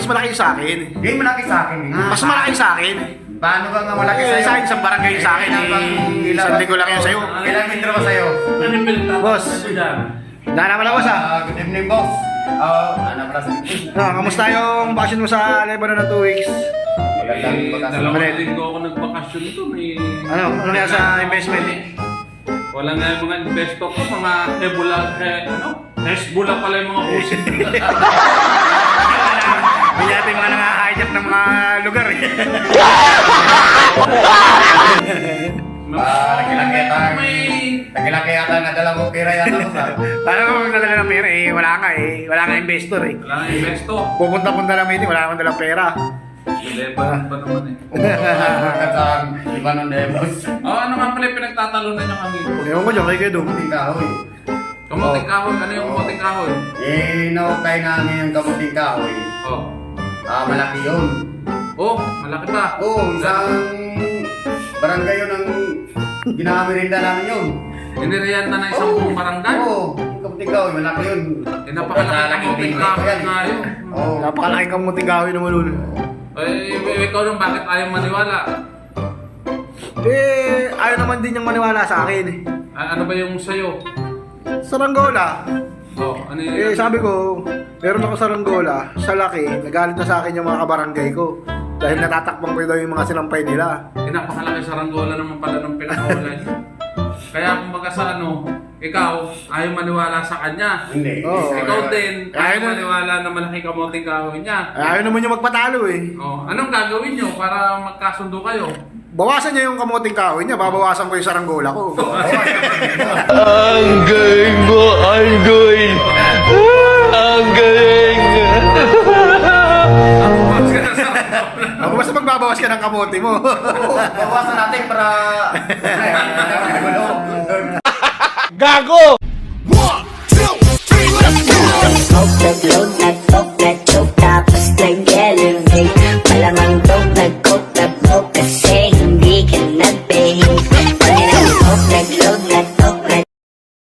mas malaki yung sa akin. Hindi malaki sa akin eh. Mas malaki sa akin. Paano ba nga malaki Eh, sa'yo? sa akin, isang barangay sa akin. Isang linggo lang yun sa'yo. Ilang metro ba sa'yo? Boss. Dahil naman ako sa. Good evening, boss. Ano pala sa Kamusta yung bakasyon mo sa Lebanon ng 2 weeks? Dalawang linggo ako nagbakasyon ito. Ano kaya sa investment? Wala nga yung mga investor ko, mga Hezbollah pala yung mga pusin. Hindi natin mga nang-hijack ng mga lugar eh. Nagilaki yata na dalawang pera yata ko sa. Paano mo magdadala ng pera eh? Wala nga eh. Wala nga investor eh. Wala nga investor. Pupunta-punta lang meeting, wala naman dalang pera. Lebanon pa naman eh. Kasang iba ng demos. Ano nga pala yung pinagtatalunan niyo kami? Ewan ko dyan, kayo doon. Kamuting kahoy. Kamuting kahoy? Ano yung kamuting kahoy? Naukay namin yung kamuting kahoy. Oh. Malaki yun. Oh, malaki pa. Isang barangay yun ang ginamirinda namin yun. Inirienta na isang buong barangay? Yung kamuting kahoy, malaki yun. Napakalaki kamuting kahoy nga yun. Napakalaking kamuting kahoy naman nun. Ikaw nung bakit ayaw maniwala? Ayaw naman din niyang maniwala sa akin eh. Ano ba yung sayo? Saranggola. Ano yun? Sabi ko, meron ako saranggola, sa laki, nagalit na sa akin yung mga kabarangay ko. Dahil natatakbang ko daw yung mga sinampay nila. Napakalaki saranggola naman pala ng pinakawalan. Kaya kumbaga sa ikaw, ayaw maniwala sa kanya. Hindi. Ikaw din, ayaw Ayaw na- maniwala na malaki kamuting kahoy niya. Ayaw naman yung magpatalo eh. Anong gagawin nyo para magkasundo kayo? Bawasan niya yung kamuting kahoy niya, babawasan ko yung saranggola ko. Ang galing mo, ang galing. Ang galing. Basta magbabawas ka ng kamote mo. Bawasan natin para... Gago!